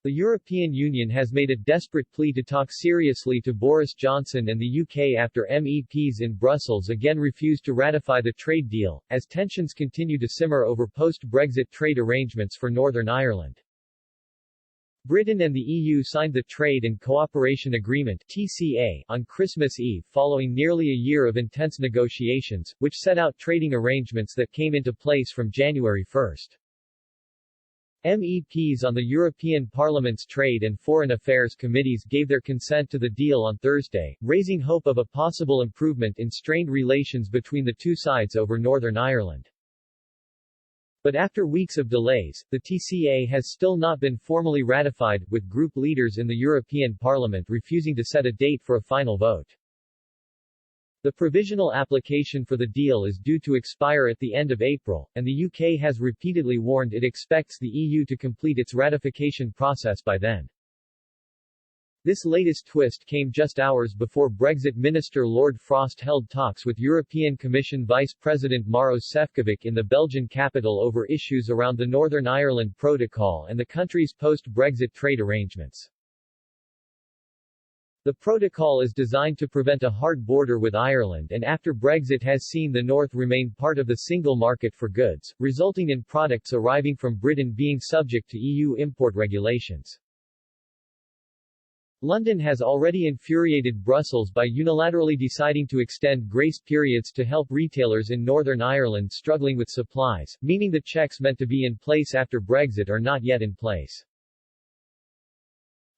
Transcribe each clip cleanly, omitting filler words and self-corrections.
The European Union has made a desperate plea to talk seriously to Boris Johnson and the UK after MEPs in Brussels again refused to ratify the trade deal, as tensions continue to simmer over post-Brexit trade arrangements for Northern Ireland. Britain and the EU signed the Trade and Cooperation Agreement (TCA) on Christmas Eve following nearly a year of intense negotiations, which set out trading arrangements that came into place from January 1. MEPs on the European Parliament's Trade and Foreign Affairs committees gave their consent to the deal on Thursday, raising hope of a possible improvement in strained relations between the two sides over Northern Ireland. But after weeks of delays, the TCA has still not been formally ratified, with group leaders in the European Parliament refusing to set a date for a final vote. The provisional application for the deal is due to expire at the end of April, and the UK has repeatedly warned it expects the EU to complete its ratification process by then. This latest twist came just hours before Brexit Minister Lord Frost held talks with European Commission Vice President Maros Sefcovic in the Belgian capital over issues around the Northern Ireland Protocol and the country's post-Brexit trade arrangements. The protocol is designed to prevent a hard border with Ireland and after Brexit has seen the North remain part of the single market for goods, resulting in products arriving from Britain being subject to EU import regulations. London has already infuriated Brussels by unilaterally deciding to extend grace periods to help retailers in Northern Ireland struggling with supplies, meaning the checks meant to be in place after Brexit are not yet in place.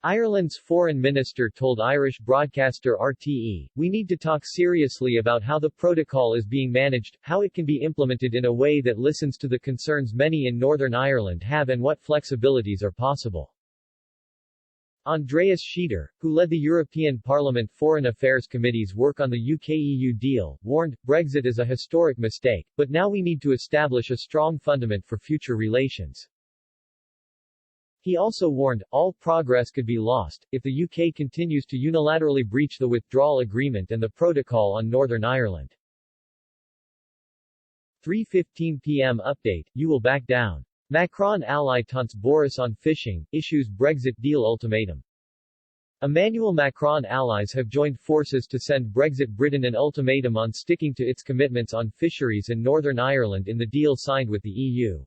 Ireland's foreign minister told Irish broadcaster RTE, "We need to talk seriously about how the protocol is being managed, how it can be implemented in a way that listens to the concerns many in Northern Ireland have and what flexibilities are possible." Andreas Schieder, who led the European Parliament Foreign Affairs Committee's work on the UK-EU deal, warned, "Brexit is a historic mistake, but now we need to establish a strong fundament for future relations." He also warned, all progress could be lost, if the UK continues to unilaterally breach the withdrawal agreement and the protocol on Northern Ireland. 3:15 p.m. Update, you will back down. Macron ally taunts Boris on fishing, issues Brexit deal ultimatum. Emmanuel Macron allies have joined forces to send Brexit Britain an ultimatum on sticking to its commitments on fisheries and Northern Ireland in the deal signed with the EU.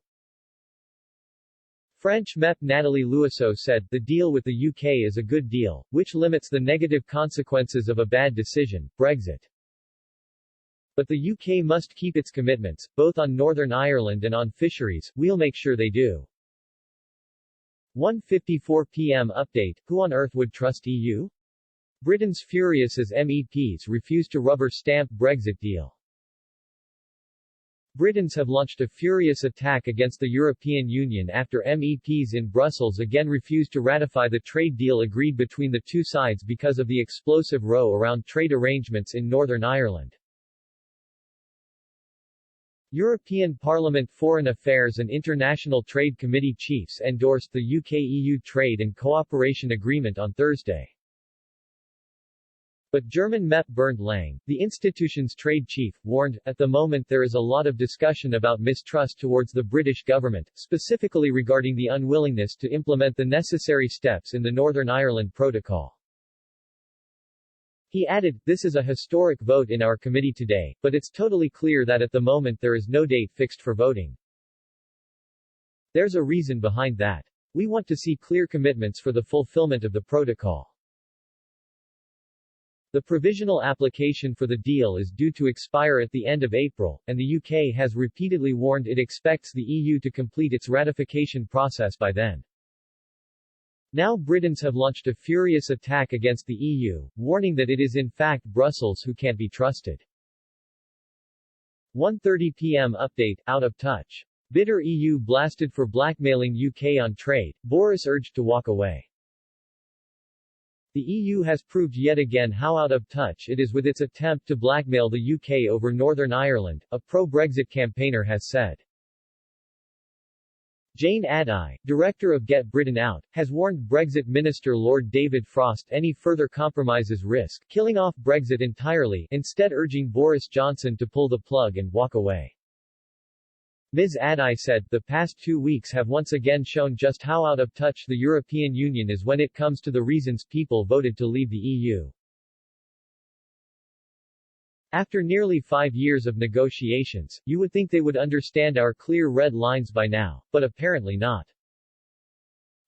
French MEP Nathalie Louiseau said, "The deal with the UK is a good deal, which limits the negative consequences of a bad decision, Brexit. But the UK must keep its commitments, both on Northern Ireland and on fisheries, we'll make sure they do." 1:54 p.m. Update, who on earth would trust EU? Britain's furious as MEPs refuse to rubber-stamp Brexit deal. Britons have launched a furious attack against the European Union after MEPs in Brussels again refused to ratify the trade deal agreed between the two sides because of the explosive row around trade arrangements in Northern Ireland. European Parliament Foreign Affairs and International Trade Committee chiefs endorsed the UK-EU Trade and Cooperation Agreement on Thursday. But German MEP Bernd Lange, the institution's trade chief, warned, "At the moment there is a lot of discussion about mistrust towards the British government, specifically regarding the unwillingness to implement the necessary steps in the Northern Ireland Protocol." He added, "This is a historic vote in our committee today, but it's totally clear that at the moment there is no date fixed for voting. There's a reason behind that. We want to see clear commitments for the fulfillment of the protocol." The provisional application for the deal is due to expire at the end of April, and the UK has repeatedly warned it expects the EU to complete its ratification process by then. Now Britons have launched a furious attack against the EU, warning that it is in fact Brussels who can't be trusted. 1:30 p.m. Update, out of touch. Bitter EU blasted for blackmailing UK on trade, Boris urged to walk away. The EU has proved yet again how out of touch it is with its attempt to blackmail the UK over Northern Ireland, a pro-Brexit campaigner has said. Jane Addai, director of Get Britain Out, has warned Brexit Minister Lord David Frost any further compromises risk killing off Brexit entirely, instead urging Boris Johnson to pull the plug and walk away. Ms. Adai said, "The past 2 weeks have once again shown just how out of touch the European Union is when it comes to the reasons people voted to leave the EU. After nearly 5 years of negotiations, you would think they would understand our clear red lines by now, but apparently not."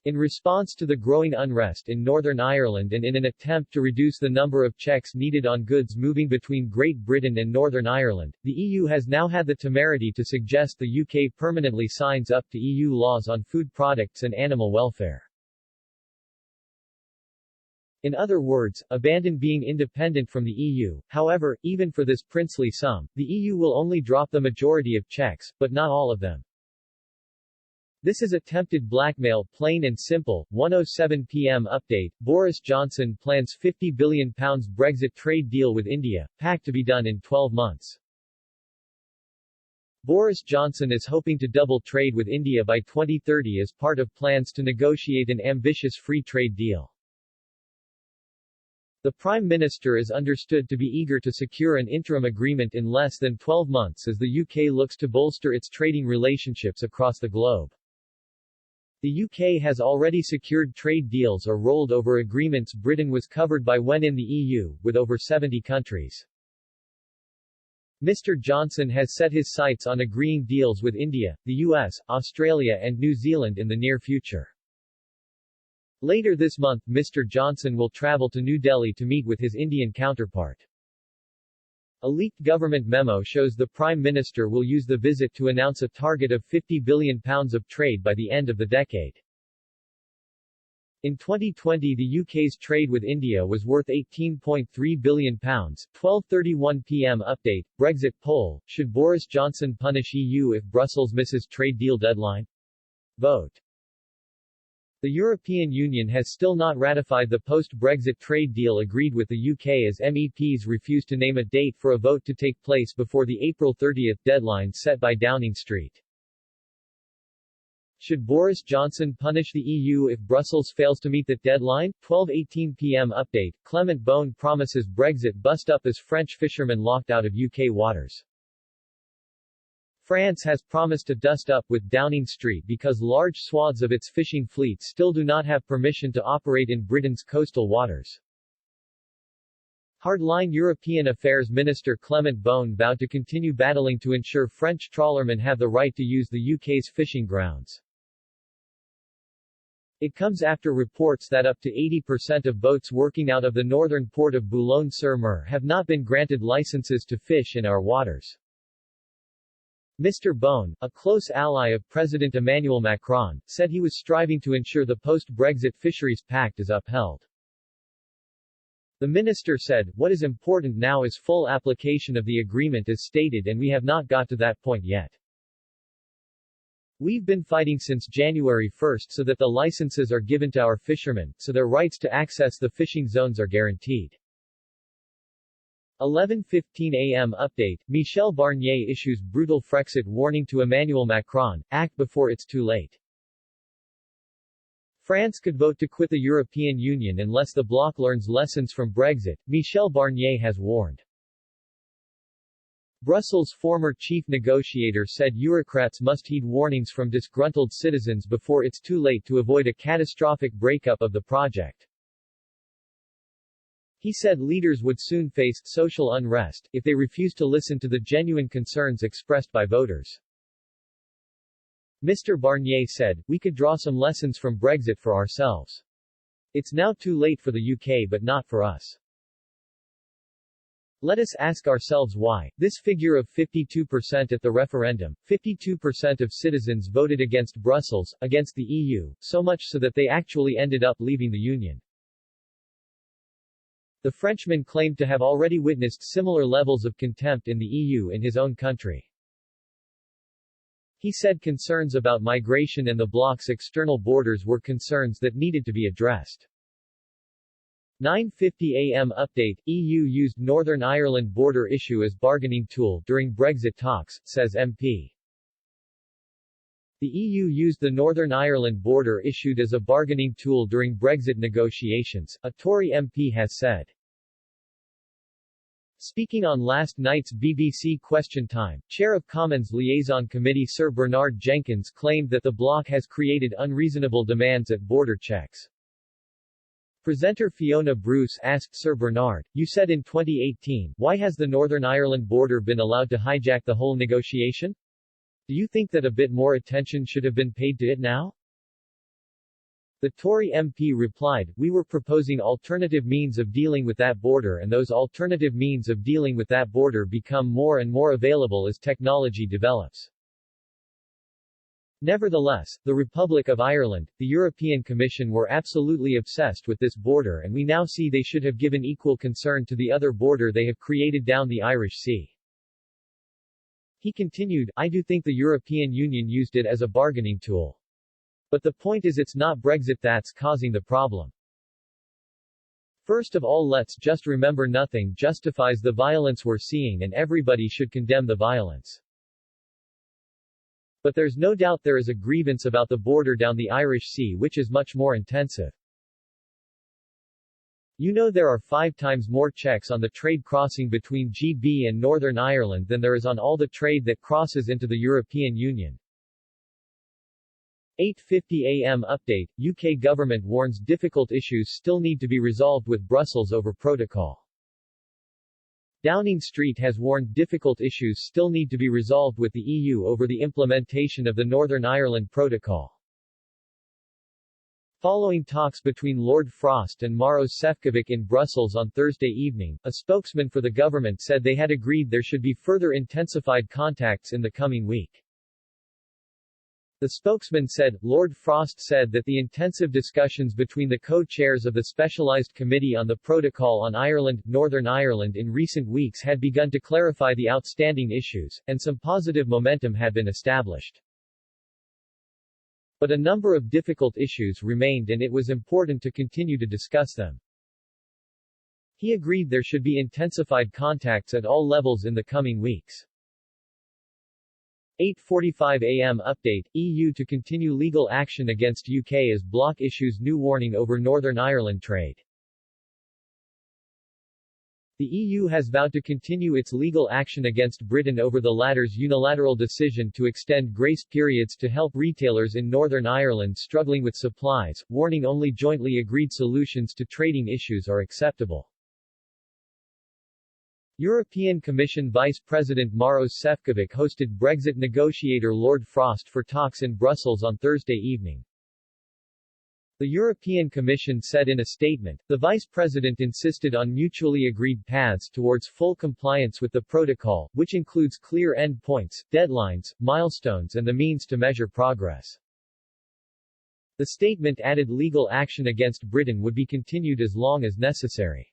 In response to the growing unrest in Northern Ireland and in an attempt to reduce the number of checks needed on goods moving between Great Britain and Northern Ireland, the EU has now had the temerity to suggest the UK permanently signs up to EU laws on food products and animal welfare. In other words, abandon being independent from the EU. However, even for this princely sum, the EU will only drop the majority of checks, but not all of them. This is attempted blackmail, plain and simple. 1:07 p.m. update. Boris Johnson plans £50 billion Brexit trade deal with India, pact to be done in 12 months. Boris Johnson is hoping to double trade with India by 2030 as part of plans to negotiate an ambitious free trade deal. The Prime Minister is understood to be eager to secure an interim agreement in less than 12 months as the UK looks to bolster its trading relationships across the globe. The UK has already secured trade deals or rolled over agreements Britain was covered by when in the EU, with over 70 countries. Mr. Johnson has set his sights on agreeing deals with India, the US, Australia and New Zealand in the near future. Later this month, Mr. Johnson will travel to New Delhi to meet with his Indian counterpart. A leaked government memo shows the Prime Minister will use the visit to announce a target of £50 billion of trade by the end of the decade. In 2020 the UK's trade with India was worth £18.3 billion. 12:31 p.m. update. Brexit poll. Should Boris Johnson punish EU if Brussels misses trade deal deadline? Vote. The European Union has still not ratified the post-Brexit trade deal agreed with the UK as MEPs refuse to name a date for a vote to take place before the April 30 deadline set by Downing Street. Should Boris Johnson punish the EU if Brussels fails to meet that deadline? 12:18 p.m. update. Clement Beaune promises Brexit bust up as French fishermen locked out of UK waters. France has promised to dust up with Downing Street because large swaths of its fishing fleet still do not have permission to operate in Britain's coastal waters. Hardline European Affairs Minister Clement Beaune vowed to continue battling to ensure French trawlermen have the right to use the UK's fishing grounds. It comes after reports that up to 80% of boats working out of the northern port of Boulogne-sur-Mer have not been granted licenses to fish in our waters. Mr. Beaune, a close ally of President Emmanuel Macron, said he was striving to ensure the post-Brexit fisheries pact is upheld. The minister said, "What is important now is full application of the agreement as stated, and we have not got to that point yet. We've been fighting since January 1 so that the licenses are given to our fishermen, so their rights to access the fishing zones are guaranteed." 11:15 a.m. update. Michel Barnier issues brutal Frexit warning to Emmanuel Macron, act before it's too late. France could vote to quit the European Union unless the bloc learns lessons from Brexit, Michel Barnier has warned. Brussels' former chief negotiator said Eurocrats must heed warnings from disgruntled citizens before it's too late to avoid a catastrophic breakup of the project. He said leaders would soon face social unrest if they refuse to listen to the genuine concerns expressed by voters. Mr. Barnier said, "We could draw some lessons from Brexit for ourselves. It's now too late for the UK but not for us. Let us ask ourselves why. This figure of 52% at the referendum, 52% of citizens voted against Brussels, against the EU, so much so that they actually ended up leaving the Union." The Frenchman claimed to have already witnessed similar levels of contempt in the EU in his own country. He said concerns about migration and the bloc's external borders were concerns that needed to be addressed. 9:50 a.m. update. EU used Northern Ireland border issue as bargaining tool during Brexit talks, says MP. The EU used the Northern Ireland border issue as a bargaining tool during Brexit negotiations, a Tory MP has said. Speaking on last night's BBC Question Time, Chair of Commons Liaison Committee Sir Bernard Jenkins claimed that the bloc has created unreasonable demands at border checks. Presenter Fiona Bruce asked Sir Bernard, "You said in 2018, why has the Northern Ireland border been allowed to hijack the whole negotiation? Do you think that a bit more attention should have been paid to it now?" The Tory MP replied, "We were proposing alternative means of dealing with that border, and those alternative means of dealing with that border become more and more available as technology develops." Nevertheless, the Republic of Ireland, the European Commission were absolutely obsessed with this border, and we now see they should have given equal concern to the other border they have created down the Irish Sea. He continued, "I do think the European Union used it as a bargaining tool. But the point is it's not Brexit that's causing the problem. First of all, let's just remember nothing justifies the violence we're seeing, and everybody should condemn the violence. But there's no doubt there is a grievance about the border down the Irish Sea which is much more intensive. You know there are 5 times more checks on the trade crossing between GB and Northern Ireland than there is on all the trade that crosses into the European Union." 8:50 a.m. update, UK government warns difficult issues still need to be resolved with Brussels over protocol. Downing Street has warned difficult issues still need to be resolved with the EU over the implementation of the Northern Ireland Protocol. Following talks between Lord Frost and Maros Sefcovic in Brussels on Thursday evening, a spokesman for the government said they had agreed there should be further intensified contacts in the coming week. The spokesman said, Lord Frost said that the intensive discussions between the co-chairs of the Specialised Committee on the Protocol on Ireland, Northern Ireland in recent weeks had begun to clarify the outstanding issues, and some positive momentum had been established. But a number of difficult issues remained and it was important to continue to discuss them. He agreed there should be intensified contacts at all levels in the coming weeks. 8:45 a.m. update, EU to continue legal action against UK as bloc issues new warning over Northern Ireland trade. The EU has vowed to continue its legal action against Britain over the latter's unilateral decision to extend grace periods to help retailers in Northern Ireland struggling with supplies, warning only jointly agreed solutions to trading issues are acceptable. European Commission Vice President Maros Sefcovic hosted Brexit negotiator Lord Frost for talks in Brussels on Thursday evening. The European Commission said in a statement, the Vice President insisted on mutually agreed paths towards full compliance with the protocol, which includes clear endpoints, deadlines, milestones and the means to measure progress. The statement added legal action against Britain would be continued as long as necessary.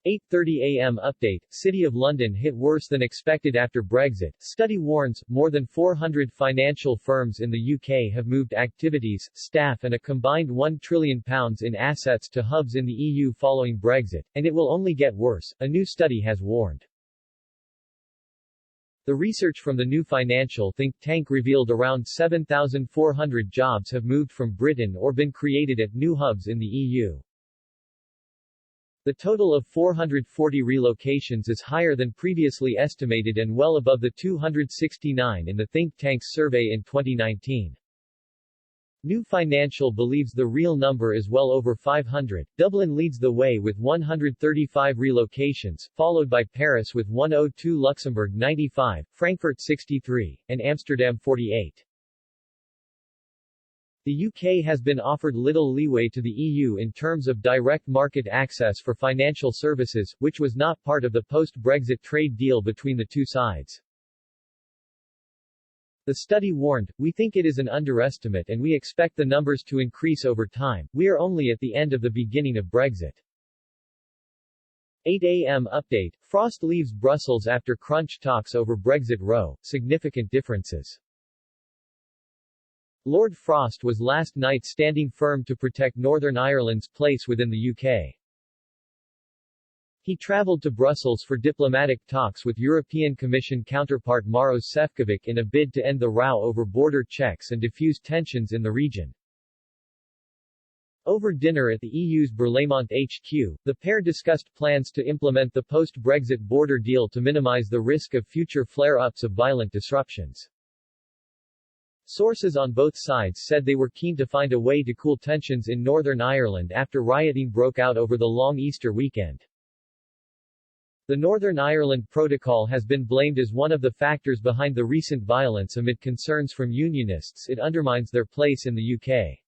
8:30 a.m. update, City of London hit worse than expected after Brexit. Study warns, more than 400 financial firms in the UK have moved activities, staff and a combined £1 trillion in assets to hubs in the EU following Brexit, and it will only get worse, a new study has warned. The research from the new financial think tank revealed around 7,400 jobs have moved from Britain or been created at new hubs in the EU. The total of 440 relocations is higher than previously estimated and well above the 269 in the think tank's survey in 2019. New Financial believes the real number is well over 500. Dublin leads the way with 135 relocations, followed by Paris with 102, Luxembourg 95, Frankfurt 63, and Amsterdam 48. The UK has been offered little leeway to the EU in terms of direct market access for financial services, which was not part of the post-Brexit trade deal between the two sides. The study warned, we think it is an underestimate and we expect the numbers to increase over time. We are only at the end of the beginning of Brexit. 8 a.m. update, Frost leaves Brussels after crunch talks over Brexit row, significant differences. Lord Frost was last night standing firm to protect Northern Ireland's place within the UK. He travelled to Brussels for diplomatic talks with European Commission counterpart Maros Sefcovic in a bid to end the row over border checks and diffuse tensions in the region. Over dinner at the EU's Berlaymont HQ, the pair discussed plans to implement the post-Brexit border deal to minimize the risk of future flare-ups of violent disruptions. Sources on both sides said they were keen to find a way to cool tensions in Northern Ireland after rioting broke out over the long Easter weekend. The Northern Ireland Protocol has been blamed as one of the factors behind the recent violence amid concerns from unionists it undermines their place in the UK.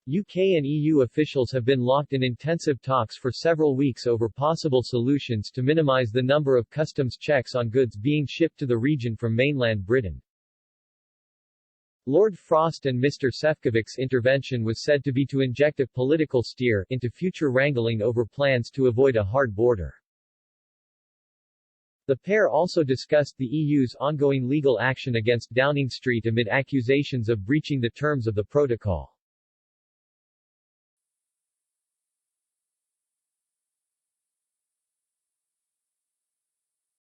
UK and EU officials have been locked in intensive talks for several weeks over possible solutions to minimize the number of customs checks on goods being shipped to the region from mainland Britain. Lord Frost and Mr. Šefčovič's intervention was said to be to inject a political steer into future wrangling over plans to avoid a hard border. The pair also discussed the EU's ongoing legal action against Downing Street amid accusations of breaching the terms of the protocol.